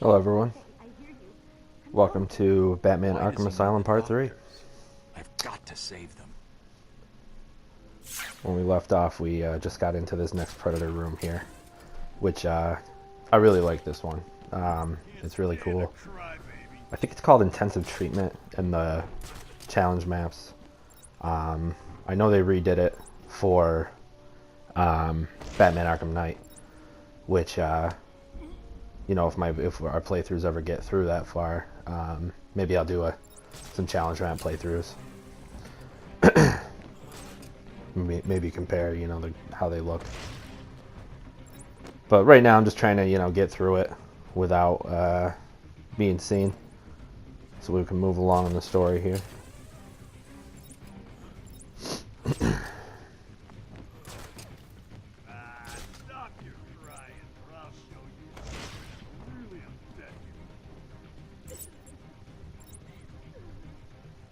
Hello everyone, welcome to Batman Arkham Asylum Part 3. I've got to save them. When we left off, we just got into this next Predator room here, which I really like this one. It's really cool. I think it's called Intensive Treatment in the challenge maps. I know they redid it for Batman Arkham Knight, which you know, if our playthroughs ever get through that far, maybe I'll do some challenge map playthroughs. maybe compare, you know, how they look. But right now I'm just trying to, you know, get through it without being seen, so we can move along in the story here.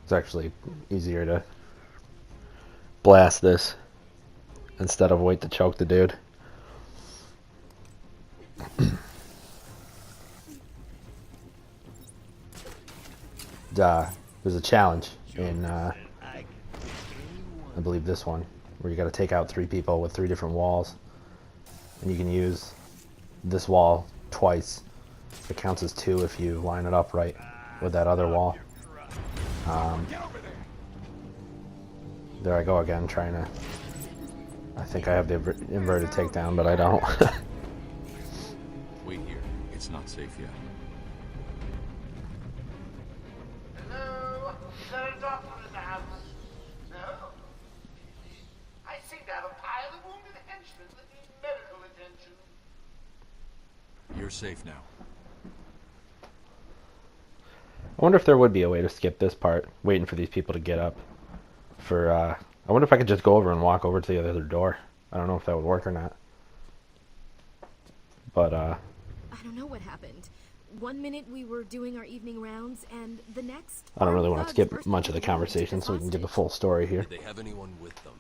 It's actually easier to blast this instead of wait to choke the dude. There's a challenge in, I believe this one, where you got to take out 3 people with 3 different walls, and you can use this wall twice. It counts as 2 if you line it up right with that other wall. There I go again, trying to... I think I have the inverted takedown, but I don't. Wait here. It's not safe yet. Hello? Is there a doctor in the house? No? I seem to have a pile of wounded henchmen that need medical attention. You're safe now. I wonder if there would be a way to skip this part, waiting for these people to get up. I wonder if I could just go over and walk over to the other door. I don't know if that would work or not. But, I don't know what happened. One minute we were doing our evening rounds, and the next... I don't really want to skip much of the conversation, so we can get the full story here. Did they have anyone with them?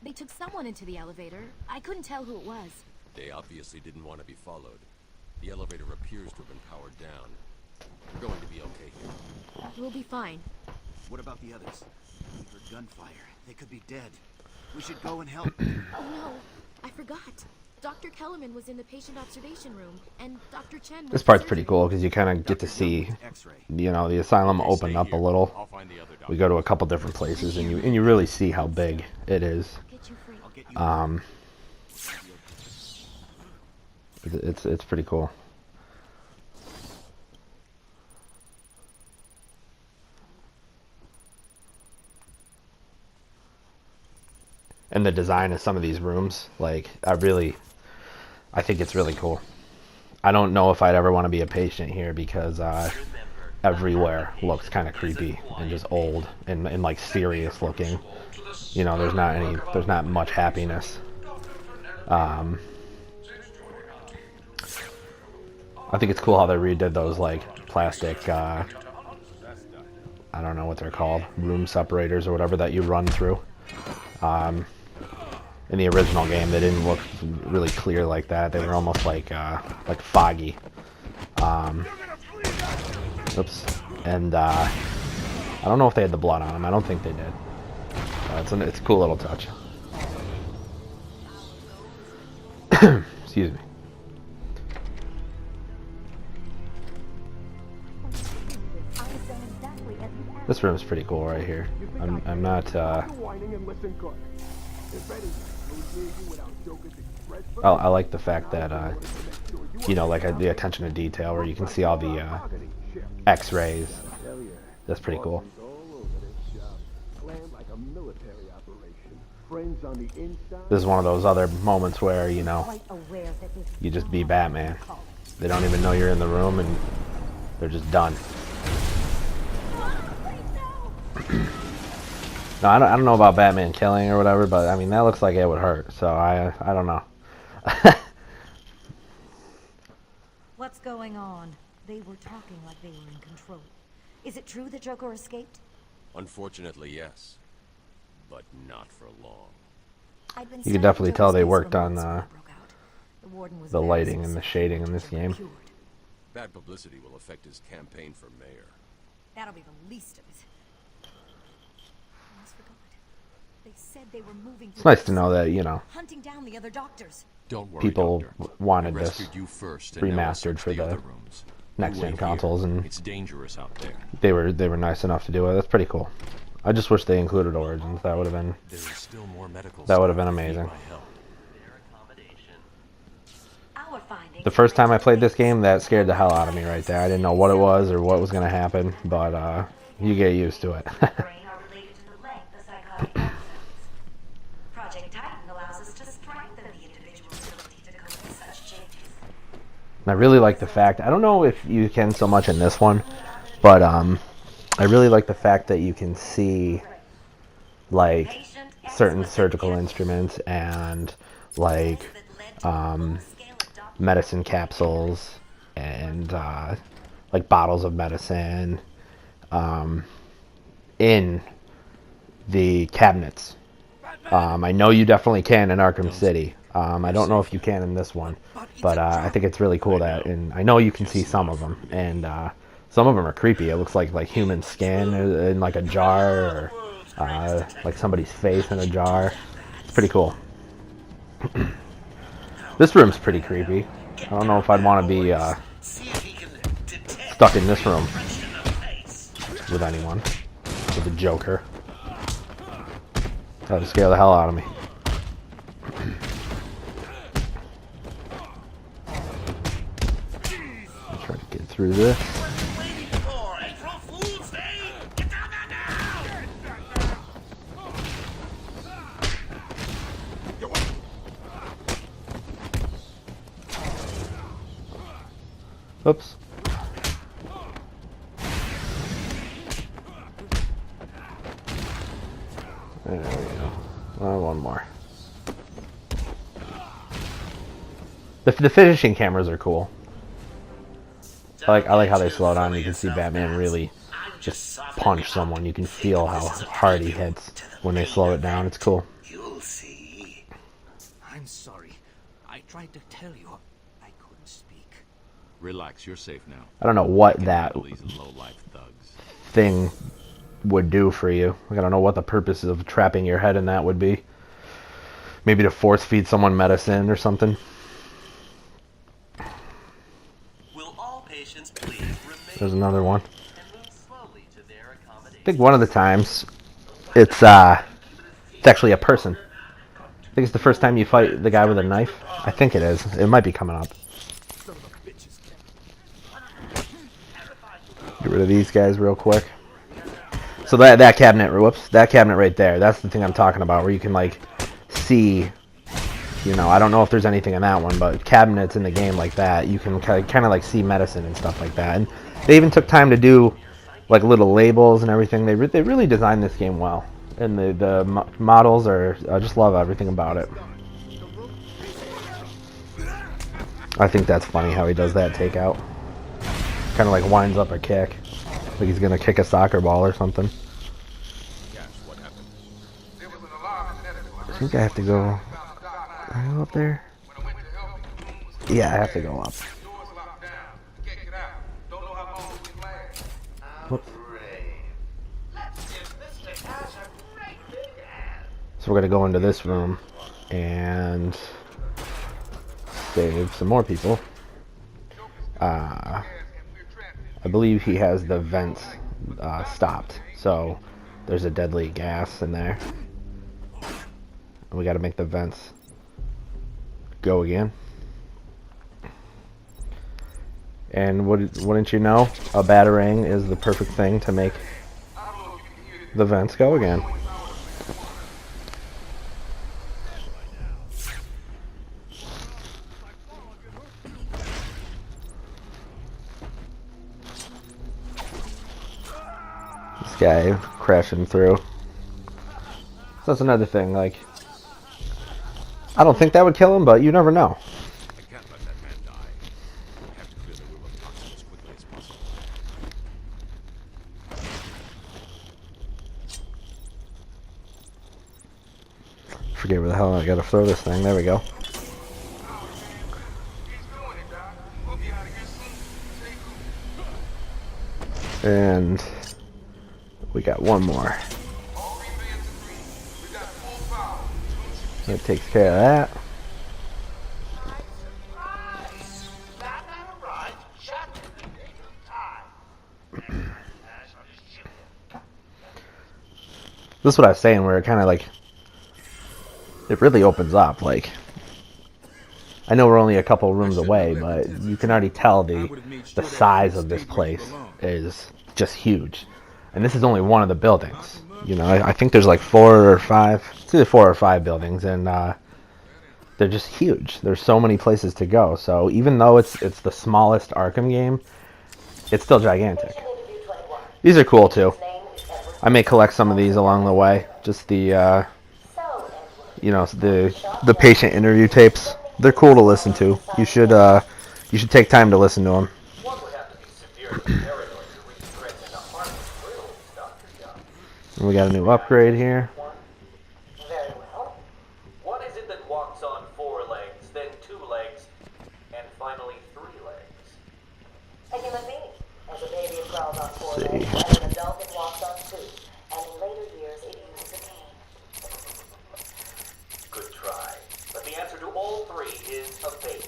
They took someone into the elevator. I couldn't tell who it was. They obviously didn't want to be followed. The elevator appears to have been powered down. We're going to be okay here. We'll be fine. What about the others? We heard gunfire. They could be dead. We should go and help. Oh no, I forgot. Dr. Kellerman was in the patient observation room, and Dr. Chen was... This part's pretty cool, because you kind of get to see, you know, the asylum open up a little. I'll find the other doctor. We go to a couple different places, and you really see how big it is. It's pretty cool. And the design of some of these rooms, like, I think it's really cool. I don't know if I'd ever want to be a patient here, because everywhere looks kind of creepy and just old and like serious looking. You know, there's not much happiness. I think it's cool how they redid those, like, plastic, I don't know what they're called, room separators or whatever that you run through. In the original game, they didn't look really clear like that. They were almost like foggy. Oops. And I don't know if they had the blood on them. I don't think they did. It's a cool little touch. Excuse me. This room is pretty cool right here. I'm not. I like the fact that you know, like the attention to detail, where you can see all the X-rays. That's pretty cool. This is one of those other moments where, you know, you just be Batman. They don't even know you're in the room, and they're just done. No, I don't know about Batman killing or whatever, but I mean, that looks like it would hurt, so I don't know. What's going on? They were talking like they were in control. Is it true the Joker escaped? Unfortunately, yes. But not for long. You can definitely tell they worked on the lighting and the shading in this game. Bad publicity will affect his campaign for mayor. That'll be the least of it. I almost forgot. They said they were moving. It's nice to know that, you know, hunting down the other doctors. Don't worry, people Doctor. wanted I this rescued you first, and now I'll remastered search for the other rooms. next You gen wait consoles, here. and It's dangerous out there. they were nice enough to do it. That's pretty cool. I just wish they included Origins. That would have been There is still more medical that would have stuff been that need amazing. my help. Our findings The first time I played this game, that scared the hell out of me right there. I didn't know what it was or what was going to happen, but you get used to it. brain are related to the length of psychotic episodes. Project Titan allows us to strengthen the individual's ability to cope with such changes. And I really like the fact, I don't know if you can so much in this one, but I really like the fact that you can see like certain surgical instruments and like medicine capsules and like bottles of medicine in the cabinets. I know you definitely can in Arkham City. I don't know if you can in this one, but I think it's really cool that, and I know you can see some of them, and some of them are creepy. It looks like human skin in like a jar, or like somebody's face in a jar. It's pretty cool. This room's pretty creepy. I don't know if I'd want to be stuck in this room with anyone, with the Joker. That would scare the hell out of me. I'll try to get through this. Oops. There we go. One more. The finishing cameras are cool. I like how they slow down. You can see Batman really just punch someone. You can feel how hard he hits when they slow it down. It's cool. You'll see. I'm sorry. I tried to tell you. I couldn't speak. Relax, you're safe now. I don't know what that These low-life thugs. thing would do for you. I don't know what the purpose of trapping your head in that would be. Maybe to force feed someone medicine or something. Will all patients please remain There's another one. and move slowly to their accommodation? I think one of the times it's actually a person. I think it's the first time you fight the guy with a knife. I think it is. It might be coming up. Get rid of these guys real quick. So that cabinet, whoops, that cabinet right there, that's the thing I'm talking about, where you can like see, you know, I don't know if there's anything in that one, but cabinets in the game like that, you can kind of like see medicine and stuff like that. And they even took time to do like little labels and everything. They really designed this game well, and the models are, I just love everything about it. I think that's funny how he does that takeout. Kind of like winds up a kick, like he's gonna kick a soccer ball or something. Cash, what happened? I think I have to go. Can I go up there? Yeah, I have to go up. Whoops. So we're gonna go into this room and save some more people. I believe he has the vents stopped, so there's a deadly gas in there. We got to make the vents go again. And wouldn't you know, a batarang is the perfect thing to make the vents go again. This guy crashing through. So that's another thing, like, I don't think that would kill him, but you never know. I can't let that man die. We have to clear the room of toxins as quickly as possible. Forget where the hell I gotta throw this thing. There we go. And we got one more. That takes care of that. Surprise! Batman arrived just in the nick of time. This is what I was saying, where it kind of like, it really opens up. Like, I know we're only a couple rooms away, but you can already tell the size of this place is just huge. And this is only one of the buildings. You know, I think there's like 4 or 5, it's either 4 or 5 buildings, and they're just huge. There's so many places to go. So even though it's the smallest Arkham game, it's still gigantic. These are cool too. I may collect some of these along the way. Just the you know, the patient interview tapes. They're cool to listen to. You should take time to listen to them. And we got a new upgrade here. Very well. What is it that walks on 4 legs, then 2 legs, and finally 3 legs? A human being. As a baby, it crawls on 4 See. legs. As an adult, it walks on 2. And in later years, it uses a cane. Good try. But the answer to all 3 is a baby.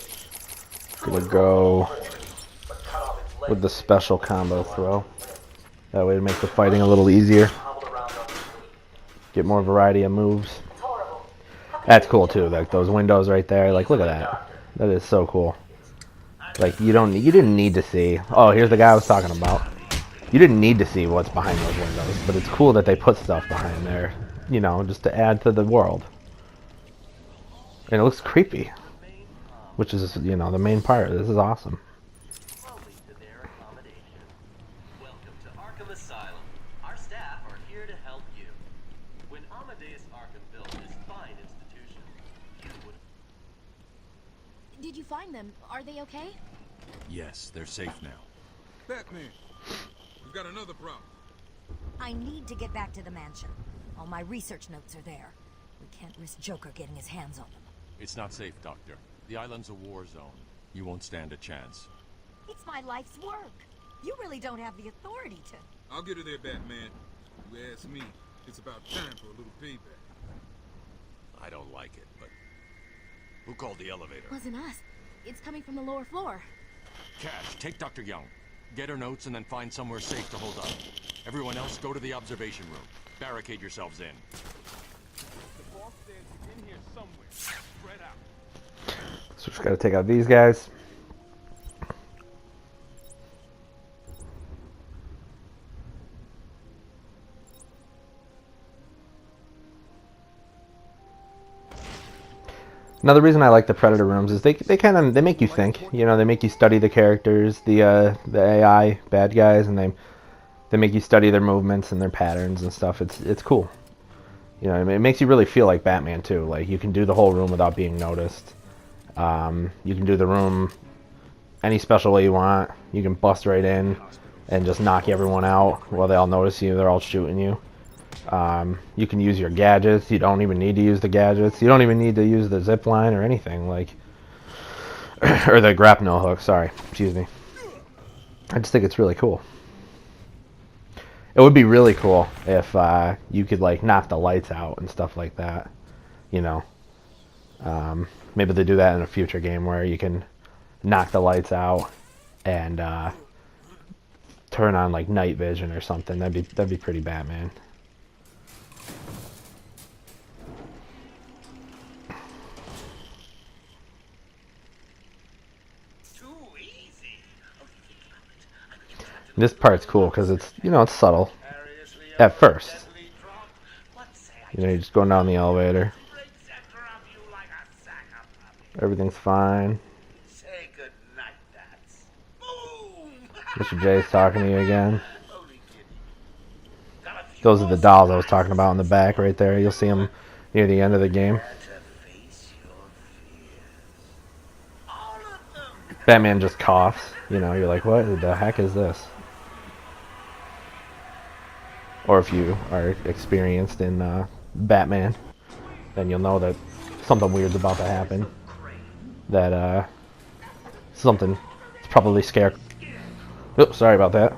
Gonna go But cut off its legs. with the special combo throw. That way to make the fighting a little easier. Hobble around on 3. Get more variety of moves. It's horrible. That's cool too. Like those windows right there. Like, look at that. That is so cool. Like, you didn't need to see. Oh, here's the guy I was talking about. You didn't need to see what's behind those windows, but it's cool that they put stuff behind there. You know, just to add to the world. And it looks creepy, which is, you know, the main part. This is awesome. Slowly to their accommodation. Welcome to Arkham Asylum. Our staff are here to help you. When Amadeus Arkham built this fine institution, you would Did you find them? Are they okay? Yes, they're safe now. Batman, we've got another problem. I need to get back to the mansion. All my research notes are there. We can't risk Joker getting his hands on them. It's not safe, Doctor. The island's a war zone. You won't stand a chance. It's my life's work. You really don't have the authority to... I'll get her there, Batman. You ask me, it's about time for a little payback. I don't like it, but... Who called the elevator? Wasn't us. It's coming from the lower floor. Cash, take Dr. Young. Get her notes and then find somewhere safe to hold up. Everyone else, go to the observation room. Barricade yourselves in. The boss says he's in here somewhere. Spread out. So just gotta take out these guys. Another reason I like the Predator rooms is they make you think. You know, they make you study the characters, the AI bad guys, and they make you study their movements and their patterns and stuff. It's cool. You know, it makes you really feel like Batman too. Like, you can do the whole room without being noticed. You can do the room any special way you want. You can bust right in and just knock everyone out while they all notice you. They're all shooting you. You can use your gadgets. You don't even need to use the gadgets. You don't even need to use the zip line or anything, like, or the grapnel hook. Sorry, excuse me. I just think it's really cool. It would be really cool if you could, like, knock the lights out and stuff like that. You know, maybe they do that in a future game where you can knock the lights out and turn on, like, night vision or something. That'd be pretty Batman. This part's cool because it's, you know, it's subtle at first. You know, you're just going down the elevator. Everything's fine. Say good night, Bats. Boom! Mr. J's talking to you again. Those are the dolls I was talking about in the back right there. You'll see them near the end of the game. Batman just coughs. You know, you're like, what the heck is this? Or if you are experienced in Batman, then you'll know that something weird's about to happen. That something's probably scare. Oops, sorry about that.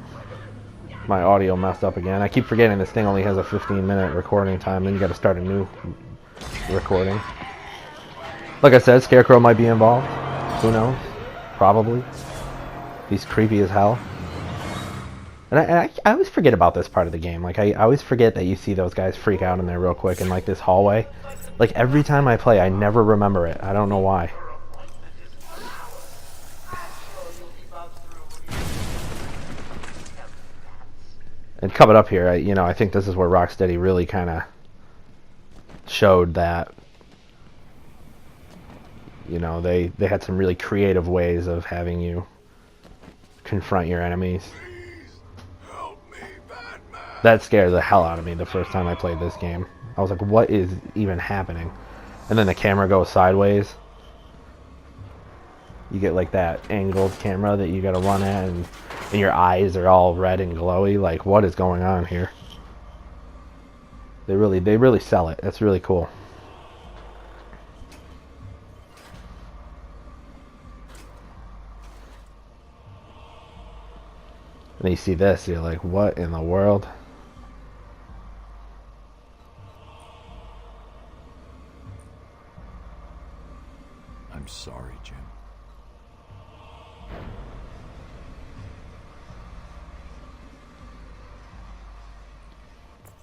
My audio messed up again. I keep forgetting this thing only has a 15-minute recording time, then you gotta start a new recording. Like I said, Scarecrow might be involved. Who knows? Probably. He's creepy as hell. And I always forget about this part of the game. Like, I always forget that you see those guys freak out in there real quick in, like, this hallway. Like, every time I play, I never remember it. I don't know why. And coming up here, I think this is where Rocksteady really kind of showed that, they had some really creative ways of having you confront your enemies. That scared the hell out of me the first time I played this game. I was like, what is even happening? And then the camera goes sideways. You get like that angled camera that you gotta run at, and your eyes are all red and glowy. Like, what is going on here? They really sell it. That's really cool. And you see this, you're like, what in the world? I'm sorry, Jim.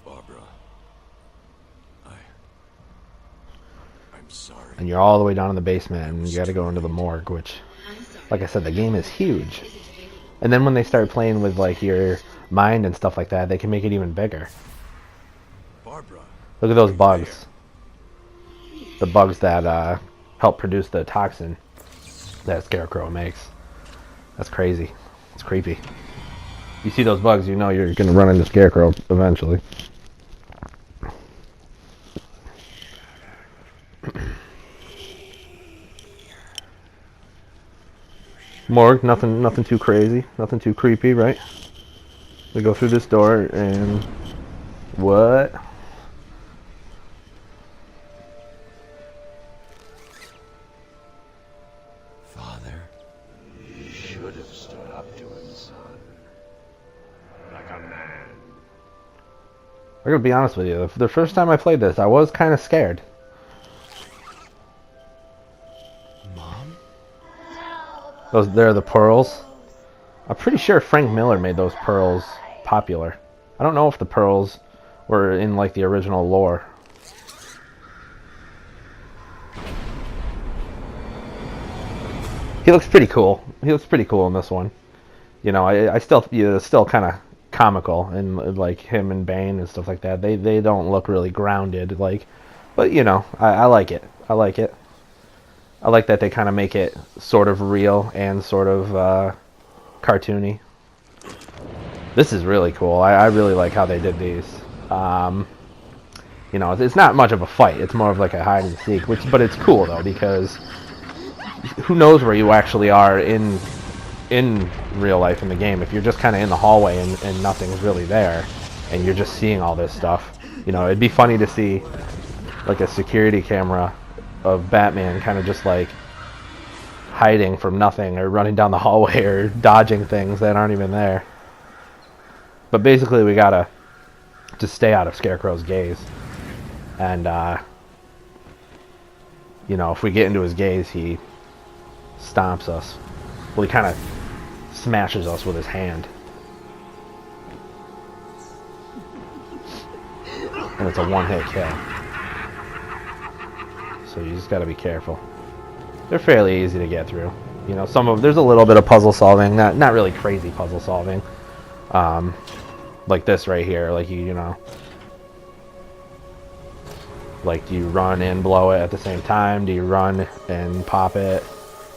Barbara. I'm sorry. And you're all the way down in the basement, and you gotta go into the morgue, which, like I said, the game is huge. And then when they start playing with, like, your mind and stuff like that, they can make it even bigger. Barbara. Look at those bugs. The bugs that help produce the toxin that Scarecrow makes. That's crazy. It's creepy. You see those bugs, you know you're going to run into Scarecrow eventually. Morgue, nothing too crazy, nothing too creepy, right? We go through this door and what? Father, you should have stood up to him, son. Like a man. I'm gonna be honest with you. The first time I played this, I was kind of scared. They're the pearls. I'm pretty sure Frank Miller made those pearls popular. I don't know if the pearls were in like the original lore. He looks pretty cool. He looks pretty cool in this one. I still still kind of comical, and like him and Bane and stuff like that. They don't look really grounded, like, but I like it. I like it. I like that they kind of make it sort of real and sort of cartoony. This is really cool. I really like how they did these. It's not much of a fight. It's more of like a hide and seek, but it's cool though, because who knows where you actually are in real life in the game. If you're just kind of in the hallway and nothing's really there, and you're just seeing all this stuff, it'd be funny to see like a security camera of Batman kind of just like hiding from nothing, or running down the hallway, or dodging things that aren't even there. But basically we gotta just stay out of Scarecrow's gaze, and if we get into his gaze, he stomps us. Well, he kind of smashes us with his hand, and it's a one-hit kill. So you just got to be careful. They're fairly easy to get through. There's a little bit of puzzle solving, not really crazy puzzle solving. Like this right here, like like do you run and blow it at the same time? Do you run and pop it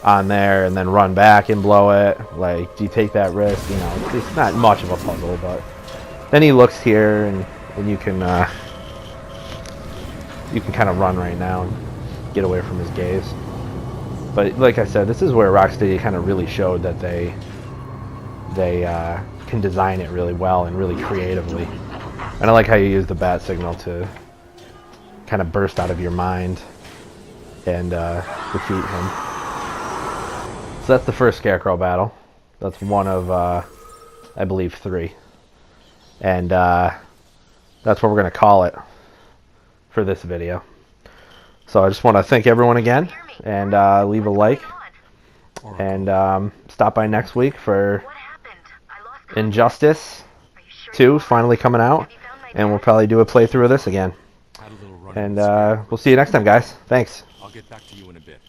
on there and then run back and blow it? Like, do you take that risk? It's not much of a puzzle, but then he looks here, and you can kind of run right now and get away from his gaze. But like I said, this is where Rocksteady kind of really showed that they can design it really well and really creatively. And I like how you use the bat signal to kind of burst out of your mind and defeat him. So that's the first Scarecrow battle. That's one of, I believe, 3. And that's what we're going to call it for this video. So I just want to thank everyone again, and leave a like, and stop by next week for Injustice 2 finally coming out, and we'll probably do a playthrough of this again. Had a little run. And we'll see you next time, guys. Thanks. I'll get back to you in a bit.